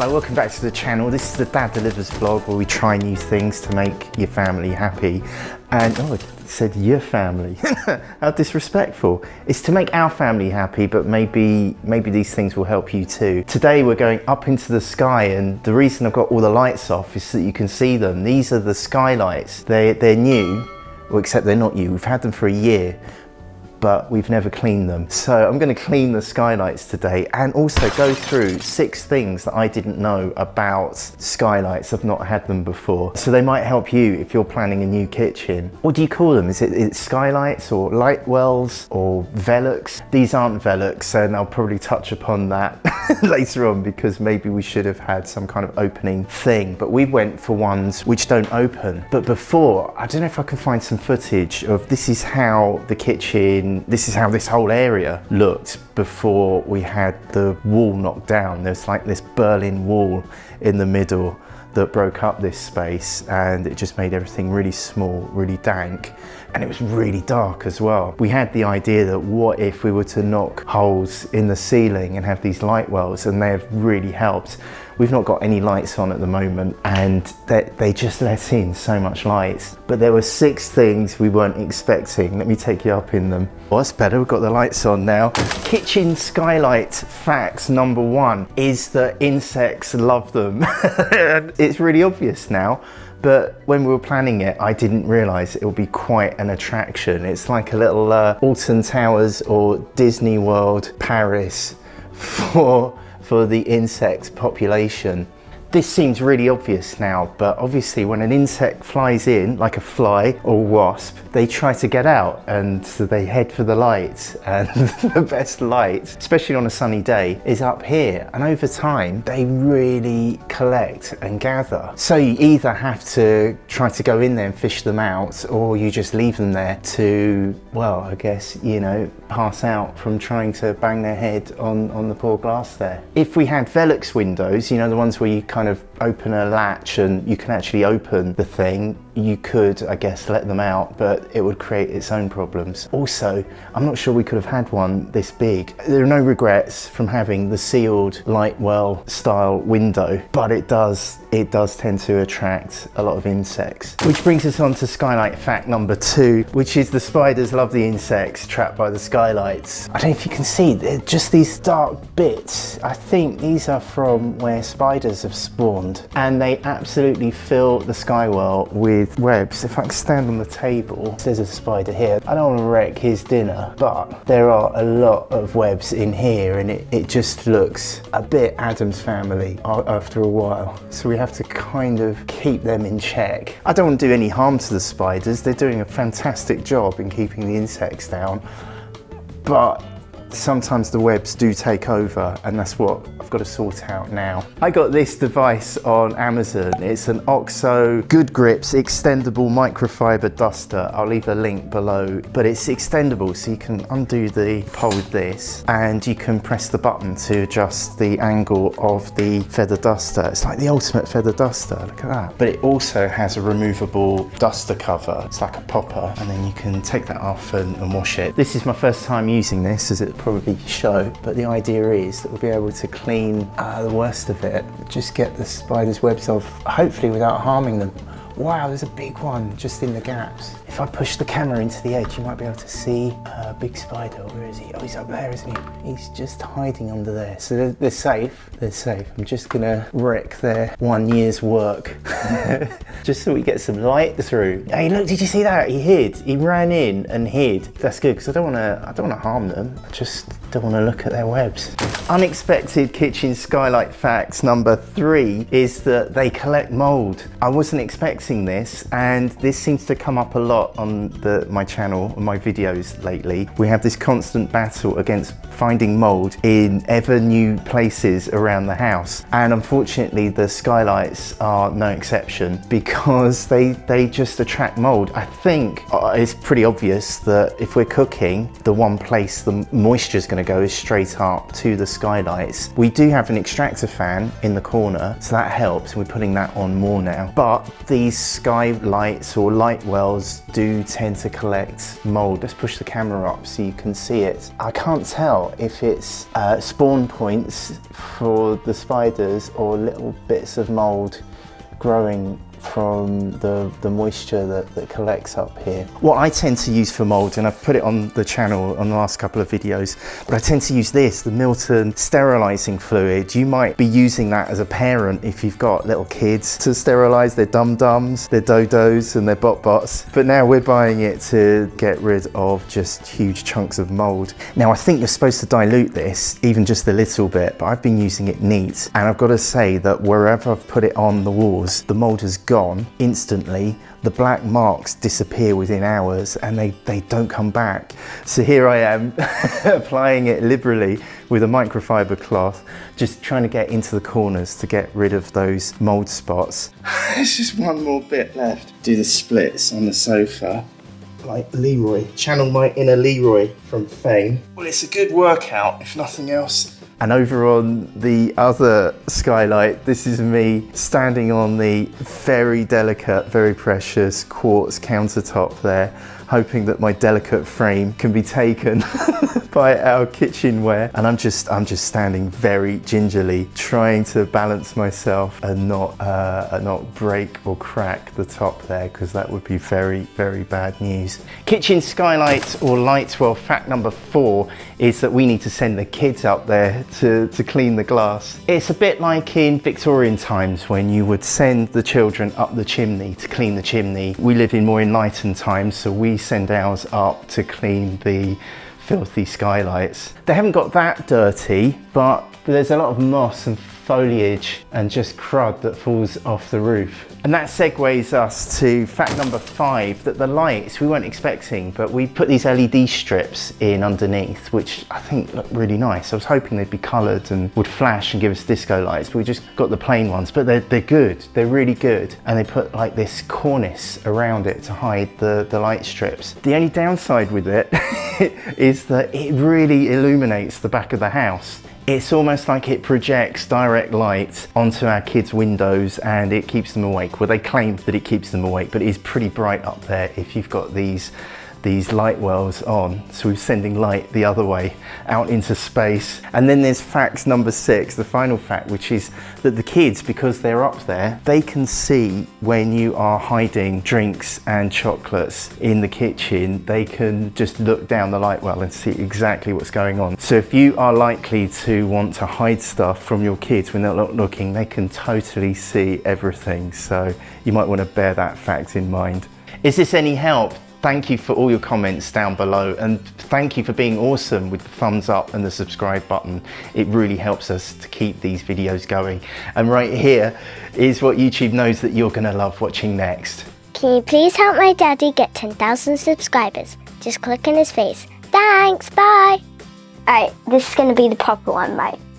Hi, welcome back to the channel. This is the Dad Delivers vlog where we try new things to make your family happy. And oh, it said your family. How disrespectful. It's to make our family happy, but maybe these things will help you too. Today we're going up into the sky, and the reason I've got all the lights off is so that you can see them. These are the skylights. They're new, well, except they're not new. We've had them for a year, but we've never cleaned them. So I'm going to clean the skylights today and also go through 6 things that I didn't know about skylights. I've not had them before. So they might help you if you're planning a new kitchen. What do you call them? Is it skylights or light wells or Velux? These aren't Velux, and I'll probably touch upon that later on because maybe we should have had some kind of opening thing. But we went for ones which don't open. But before, I don't know if I can find some footage of this is how the kitchen, this is how this whole area looked before we had the wall knocked down. There's like this Berlin Wall in the middle that broke up this space, and it just made everything really small, really dank, and it was really dark as well. We had the idea that what if we were to knock holes in the ceiling and have these light wells, and they have really helped. We've not got any lights on at the moment, and they just let in so much light. But there were 6 things we weren't expecting. Let me take you up in them. Well, that's better, we've got the lights on now. Kitchen skylight facts number 1 is that insects love them. It's really obvious now, but when we were planning it, I didn't realise it would be quite an attraction. It's like a little Alton Towers or Disney World Paris for the insect population. This seems really obvious now, but obviously when an insect flies in, like a fly or wasp, they try to get out, and so they head for the light. And the best light, especially on a sunny day, is up here. And over time, they really collect and gather. So you either have to try to go in there and fish them out, or you just leave them there to, well, I guess, you know, pass out from trying to bang their head on the poor glass there. If we had Velux windows, you know, the ones where you kind of open a latch and you can actually open the thing, you could, I guess, let them out, but it would create its own problems. Also, I'm not sure we could have had one this big. There are no regrets from having the sealed light well style window, but it does tend to attract a lot of insects. Which brings us on to skylight fact number 2, which is the spiders love the insects trapped by the skylights. I don't know if you can see, they're just these dark bits. I think these are from where spiders have spawned, and they absolutely fill the skywell with webs. If I can stand on the table, there's a spider here. I don't want to wreck his dinner, but there are a lot of webs in here, and it just looks a bit Addams Family after a while. So we have to kind of keep them in check. I don't want to do any harm to the spiders. They're doing a fantastic job in keeping the insects down, but sometimes the webs do take over, and that's what I've got to sort out now. I got this device on Amazon. It's an OXO Good Grips extendable microfibre duster. I'll leave a link below, but it's extendable, so you can undo the pole with this, and you can press the button to adjust the angle of the feather duster. It's like the ultimate feather duster, look at that. But it also has a removable duster cover. It's like a popper, and then you can take that off and wash it. This is my first time using this, as it probably show, but the idea is that we'll be able to clean the worst of it, just get the spider's webs off, hopefully without harming them. Wow, there's a big one just in the gaps. If I push the camera into the edge, you might be able to see a big spider. Where is he? Oh, he's up there, isn't he? He's just hiding under there. So they're safe. They're safe. I'm just gonna wreck their 1 year's work just so we get some light through. Hey, look! Did you see that? He hid. He ran in and hid. That's good, because I don't want to harm them. I just don't want to look at their webs. Unexpected kitchen skylight facts number 3 is that they collect mold. I wasn't expecting this, and this seems to come up a lot on my channel, on my videos lately. We have this constant battle against finding mold in ever new places around the house, and unfortunately the skylights are no exception, because they just attract mold. I think it's pretty obvious that if we're cooking, the one place the moisture is going to go straight up to the skylights. We do have an extractor fan in the corner, so that helps. We're putting that on more now. But these skylights or light wells do tend to collect mold. Let's push the camera up so you can see it. I can't tell if it's spawn points for the spiders or little bits of mold growing from the moisture that collects up here. What I tend to use for mold, and I've put it on the channel on the last couple of videos, but I tend to use this, the Milton sterilizing fluid. You might be using that as a parent if you've got little kids to sterilize their dum-dums, their dodos and their bot-bots. But now we're buying it to get rid of just huge chunks of mold. Now I think you're supposed to dilute this even just a little bit, but I've been using it neat. And I've got to say that wherever I've put it on the walls, the mold has gone instantly. The black marks disappear within hours and they don't come back. So here I am applying it liberally with a microfibre cloth, just trying to get into the corners to get rid of those mold spots. There's just one more bit left. Do the splits on the sofa like Leroy. Channel my inner Leroy from Fame. Well, it's a good workout if nothing else. And over on the other skylight, this is me standing on the very delicate, very precious quartz countertop there, hoping that my delicate frame can be taken by our kitchenware. And I'm just standing very gingerly, trying to balance myself and not break or crack the top there, because that would be very, very bad news. Kitchen skylights or lights, well, fact number 4 is that we need to send the kids up there to clean the glass. It's a bit like in Victorian times when you would send the children up the chimney to clean the chimney. We live in more enlightened times, so we send ours up to clean the filthy skylights. They haven't got that dirty, but there's a lot of moss and foliage and just crud that falls off the roof. And that segues us to fact number 5, that the lights we weren't expecting, but we put these LED strips in underneath, which I think look really nice. I was hoping they'd be coloured and would flash and give us disco lights, but we just got the plain ones. But they're good, they're really good. And they put like this cornice around it to hide the light strips. The only downside with it is that it really illuminates the back of the house. It's almost like it projects direct light onto our kids' windows and it keeps them awake. Well, they claim that it keeps them awake, but it is pretty bright up there if you've got these light wells on. So we're sending light the other way out into space. And then there's fact number 6, the final fact, which is that the kids, because they're up there, they can see when you are hiding drinks and chocolates in the kitchen. They can just look down the light well and see exactly what's going on. So if you are likely to want to hide stuff from your kids when they're not looking, they can totally see everything. So you might want to bear that fact in mind. Is this any help? Thank you for all your comments down below, and thank you for being awesome with the thumbs up and the subscribe button. It really helps us to keep these videos going. And right here is what YouTube knows that you're gonna love watching next. Can you please help my daddy get 10,000 subscribers? Just click on his face. Thanks, bye! Alright, this is gonna be the proper one, right?